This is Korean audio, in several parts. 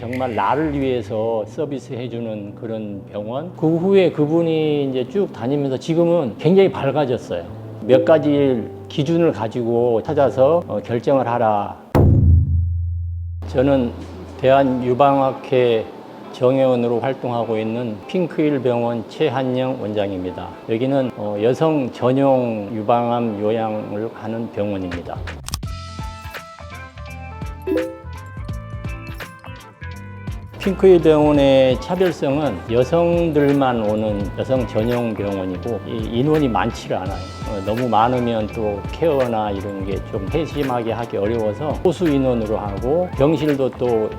정말 나를 위해서 서비스 해주는 그런 병원. 그 후에 그분이 이제 쭉 다니면서 지금은 굉장히 밝아졌어요. 몇 가지 기준을 가지고 찾아서 결정을 하라. 저는 대한유방학회 정회원으로 활동하고 있는 핑크힐 병원 최한영 원장입니다. 여기는 여성 전용 유방암 요양을 하는 병원입니다. 핑크힐 병원의 차별성은 여성들만 오는 여성 전용 병원이고 인원이 많지를 않아요. 너무 많으면 또 케어나 이런 게 좀 세심하게 하기 어려워서 소수 인원으로 하고 병실도 또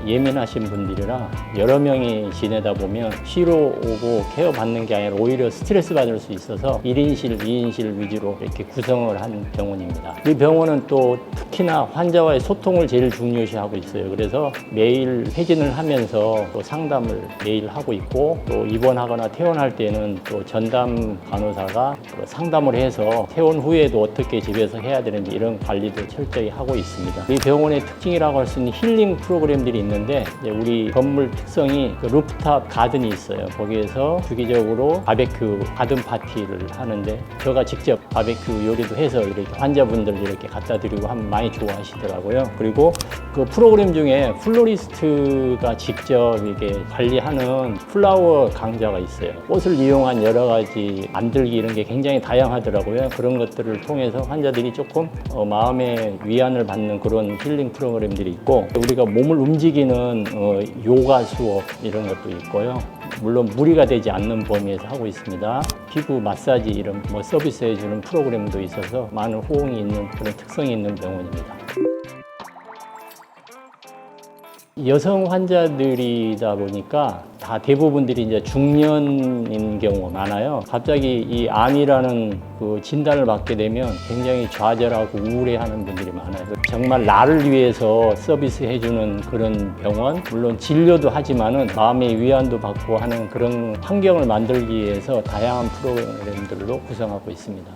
예민하신 분들이라 여러 명이 지내다 보면 쉬러 오고 케어 받는 게 아니라 오히려 스트레스 받을 수 있어서 1인실, 2인실 위주로 이렇게 구성을 한 병원입니다. 이 병원은 또 특히나 환자와의 소통을 제일 중요시하고 있어요. 그래서 매일 회진을 하면서 또 상담을 매일 하고 있고 또 입원하거나 퇴원할 때는 또 전담 간호사가 상담을 해서 퇴원 후에도 어떻게 집에서 해야 되는지 이런 관리도 철저히 하고 있습니다. 이 병원의 특징이라고 할 수 있는 힐링 프로그램들이 있는데 우리 건물 특성이 루프탑 가든이 있어요. 거기에서 주기적으로 바베큐 가든 파티를 하는데 제가 직접 바베큐 요리도 해서 이렇게 환자분들 이렇게 갖다 드리고 하면 많이 좋아하시더라고요. 그리고 그 프로그램 중에 플로리스트가 직접 이게 관리하는 플라워 강좌가 있어요. 꽃을 이용한 여러 가지 만들기 이런 게 굉장히 다양하더라고요. 그런 것들을 통해서 환자들이 조금 마음의 위안을 받는 그런 힐링 프로그램들이 있고 우리가 몸을 움직이는 요가 수업 이런 것도 있고요. 물론 무리가 되지 않는 범위에서 하고 있습니다. 피부 마사지 이런 서비스 해주는 프로그램도 있어서 많은 호응이 있는 그런 특성이 있는 병원입니다. 여성 환자들이다 보니까 다 대부분들이 이제 중년인 경우가 많아요. 갑자기 이 암이라는 그 진단을 받게 되면 굉장히 좌절하고 우울해하는 분들이 많아요. 정말 나를 위해서 서비스 해주는 그런 병원, 물론 진료도 하지만은 마음의 위안도 받고 하는 그런 환경을 만들기 위해서 다양한 프로그램들로 구성하고 있습니다.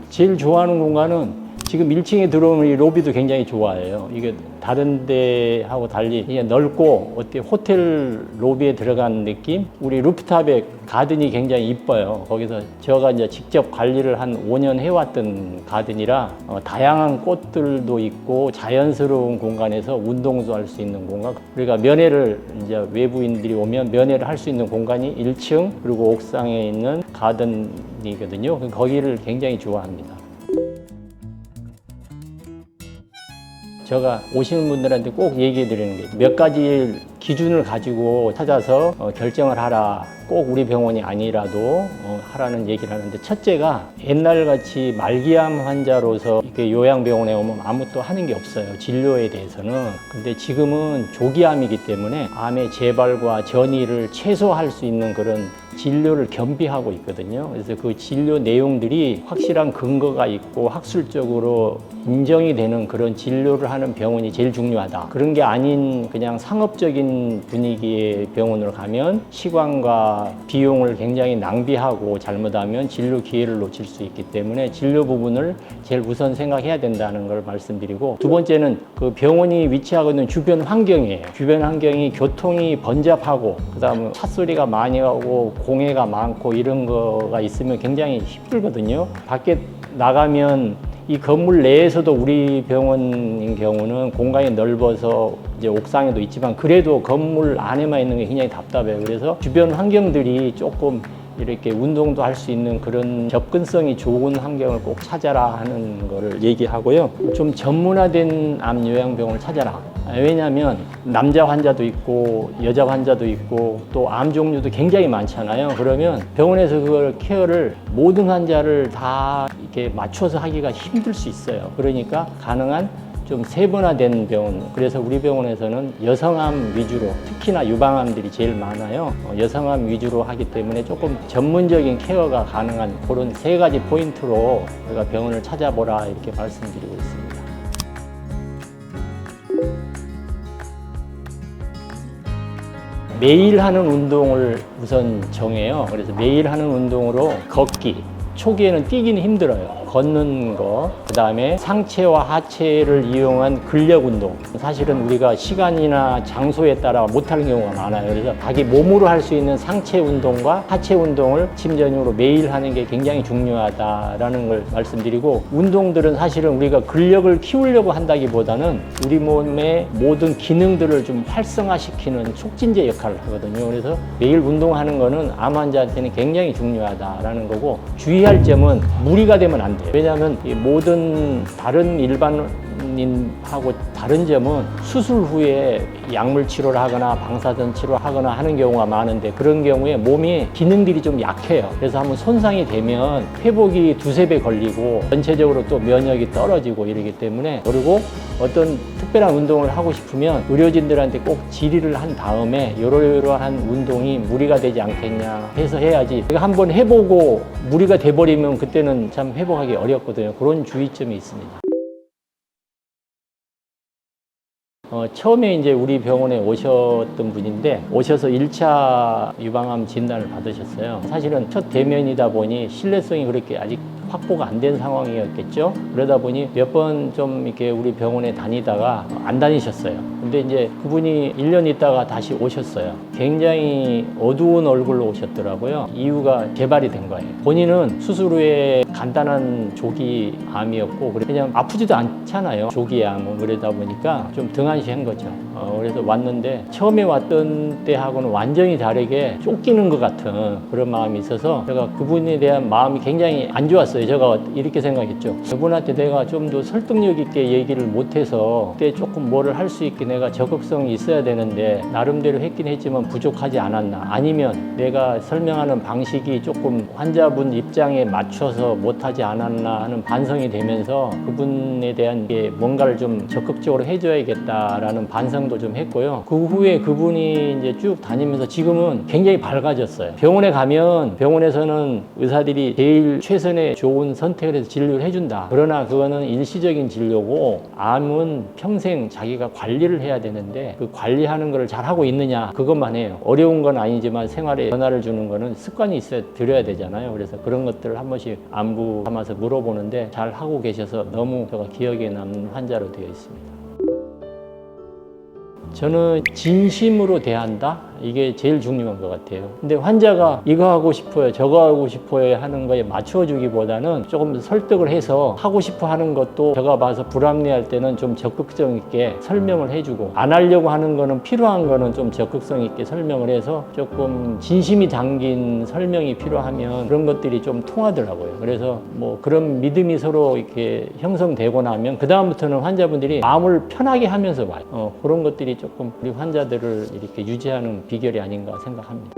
제일 좋아하는 공간은 지금 1층에 들어오면 이 로비도 굉장히 좋아해요. 이게 다른 데하고 달리 그냥 넓고 어때 호텔 로비에 들어간 느낌? 우리 루프탑에 가든이 굉장히 이뻐요. 거기서 제가 이제 직접 관리를 한 5년 해왔던 가든이라 다양한 꽃들도 있고 자연스러운 공간에서 운동도 할 수 있는 공간. 우리가 면회를 이제 외부인들이 오면 면회를 할 수 있는 공간이 1층 그리고 옥상에 있는 가든이거든요. 거기를 굉장히 좋아합니다. 제가 오시는 분들한테 꼭 얘기해 드리는 게 몇 가지 기준을 가지고 찾아서 결정을 하라. 꼭 우리 병원이 아니라도 하라는 얘기를 하는데 첫째가 옛날같이 말기암 환자로서 이렇게 요양병원에 오면 아무것도 하는 게 없어요. 진료에 대해서는. 근데 지금은 조기암이기 때문에 암의 재발과 전이를 최소화할 수 있는 그런 진료를 겸비하고 있거든요. 그래서 그 진료 내용들이 확실한 근거가 있고 학술적으로 인정이 되는 그런 진료를 하는 병원이 제일 중요하다. 그런 게 아닌 그냥 상업적인 분위기의 병원으로 가면 시간과 비용을 굉장히 낭비하고 잘못하면 진료 기회를 놓칠 수 있기 때문에 진료 부분을 제일 우선 생각해야 된다는 걸 말씀드리고 두 번째는 그 병원이 위치하고 있는 주변 환경이에요. 주변 환경이 교통이 번잡하고 그다음에 찻소리가 많이 하고 공해가 많고 이런 거가 있으면 굉장히 힘들거든요. 밖에 나가면 이 건물 내에서도 우리 병원인 경우는 공간이 넓어서 이제 옥상에도 있지만 그래도 건물 안에만 있는 게 굉장히 답답해요. 그래서 주변 환경들이 조금 이렇게 운동도 할 수 있는 그런 접근성이 좋은 환경을 꼭 찾아라 하는 거를 얘기하고요. 좀 전문화된 암 요양병원을 찾아라. 왜냐하면 남자 환자도 있고 여자 환자도 있고 또 암 종류도 굉장히 많잖아요. 그러면 병원에서 그걸 케어를 모든 환자를 다 이렇게 맞춰서 하기가 힘들 수 있어요. 그러니까 가능한 좀 세분화된 병원. 그래서 우리 병원에서는 여성암 위주로, 특히나 유방암들이 제일 많아요. 여성암 위주로 하기 때문에 조금 전문적인 케어가 가능한 그런 세 가지 포인트로 우리가 병원을 찾아보라 이렇게 말씀드리고 있습니다. 매일 하는 운동을 우선 정해요. 그래서 매일 하는 운동으로 걷기. 초기에는 뛰기는 힘들어요. 걷는 거, 그 다음에 상체와 하체를 이용한 근력 운동. 사실은 우리가 시간이나 장소에 따라 못하는 경우가 많아요. 그래서 자기 몸으로 할 수 있는 상체 운동과 하체 운동을 아침 저녁으로 매일 하는 게 굉장히 중요하다라는 걸 말씀드리고, 운동들은 사실은 우리가 근력을 키우려고 한다기보다는 우리 몸의 모든 기능들을 좀 활성화시키는 촉진제 역할을 하거든요. 그래서 매일 운동하는 거는 암 환자한테는 굉장히 중요하다라는 거고, 주의할 점은 무리가 되면 안 돼요. 왜냐하면 이 모든 다른 일반인하고 다른 점은 수술 후에 약물 치료를 하거나 방사선 치료를 하거나 하는 경우가 많은데, 그런 경우에 몸의 기능들이 좀 약해요. 그래서 한번 손상이 되면 회복이 두세 배 걸리고 전체적으로 또 면역이 떨어지고 이러기 때문에, 그리고 어떤 특별한 운동을 하고 싶으면 의료진들한테 꼭 질의를 한 다음에 이러이러한 운동이 무리가 되지 않겠냐 해서 해야지, 한번 해보고 무리가 돼버리면 그때는 참 회복하기 어렵거든요. 그런 주의점이 있습니다. 처음에 이제 우리 병원에 오셨던 분인데, 오셔서 1차 유방암 진단을 받으셨어요. 사실은 첫 대면이다 보니 신뢰성이 그렇게 아직 확보가 안 된 상황이었겠죠. 그러다 보니 몇 번 좀 이렇게 우리 병원에 다니다가 안 다니셨어요. 근데 이제 그분이 1년 있다가 다시 오셨어요. 굉장히 어두운 얼굴로 오셨더라고요. 이유가 개발이 된 거예요. 본인은 수술 후에 간단한 조기암이었고, 그냥 아프지도 않잖아요, 조기암은. 그러다 보니까 좀 등한시한 거죠. 그래서 왔는데 처음에 왔던 때하고는 완전히 다르게 쫓기는 것 같은 그런 마음이 있어서 제가 그분에 대한 마음이 굉장히 안 좋았어요. 제가 이렇게 생각했죠. 그분한테 내가 좀 더 설득력 있게 얘기를 못해서 그때 조금 뭐를 할 수 있게 내가 적극성이 있어야 되는데 나름대로 했긴 했지만 부족하지 않았나, 아니면 내가 설명하는 방식이 조금 환자분 입장에 맞춰서 못하지 않았나 하는 반성이 되면서 그분에 대한 게 뭔가를 좀 적극적으로 해줘야겠다라는 반성도 좀 했고요. 그 후에 그분이 이제 쭉 다니면서 지금은 굉장히 밝아졌어요. 병원에 가면 병원에서는 의사들이 제일 최선의 좋은 선택을 해서 진료를 해준다. 그러나 그거는 일시적인 진료고, 암은 평생 자기가 관리를 해야 되는데 그 관리하는 걸 잘하고 있느냐, 그것만 해요. 어려운 건 아니지만 생활에 변화를 주는 거는 습관이 있어야 드려야 되잖아요. 그래서 그런 것들을 한 번씩 안부 삼아서 물어보는데 잘 하고 계셔서 너무 제가 기억에 남는 환자로 되어 있습니다. 저는 진심으로 대한다? 이게 제일 중요한 것 같아요. 근데 환자가 이거 하고 싶어요, 저거 하고 싶어요 하는 거에 맞춰주기보다는 조금 설득을 해서 하고 싶어 하는 것도 제가 봐서 불합리할 때는 좀 적극성 있게 설명을 해주고, 안 하려고 하는 거는 필요한 거는 좀 적극성 있게 설명을 해서 조금 진심이 담긴 설명이 필요하면 그런 것들이 좀 통하더라고요. 그래서 뭐 그런 믿음이 서로 이렇게 형성되고 나면 그다음부터는 환자분들이 마음을 편하게 하면서 와요. 그런 것들이 조금 우리 환자들을 이렇게 유지하는 비결이 아닌가 생각합니다.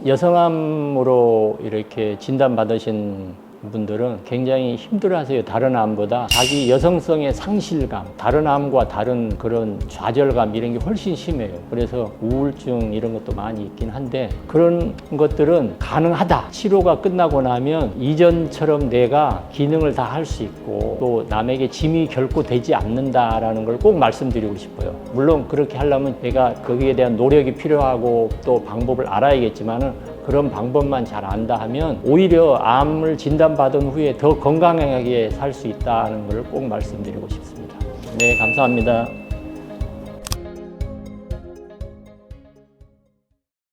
여성암으로 이렇게 진단받으신 분들은 굉장히 힘들어하세요. 다른 암보다 자기 여성성의 상실감, 다른 암과 다른 그런 좌절감 이런 게 훨씬 심해요. 그래서 우울증 이런 것도 많이 있긴 한데, 그런 것들은 가능하다. 치료가 끝나고 나면 이전처럼 내가 기능을 다 할 수 있고 또 남에게 짐이 결코 되지 않는다라는 걸 꼭 말씀드리고 싶어요. 물론 그렇게 하려면 내가 거기에 대한 노력이 필요하고 또 방법을 알아야겠지만은, 그런 방법만 잘 안다 하면 오히려 암을 진단받은 후에 더 건강하게 살 수 있다는 걸 꼭 말씀드리고 싶습니다. 네, 감사합니다.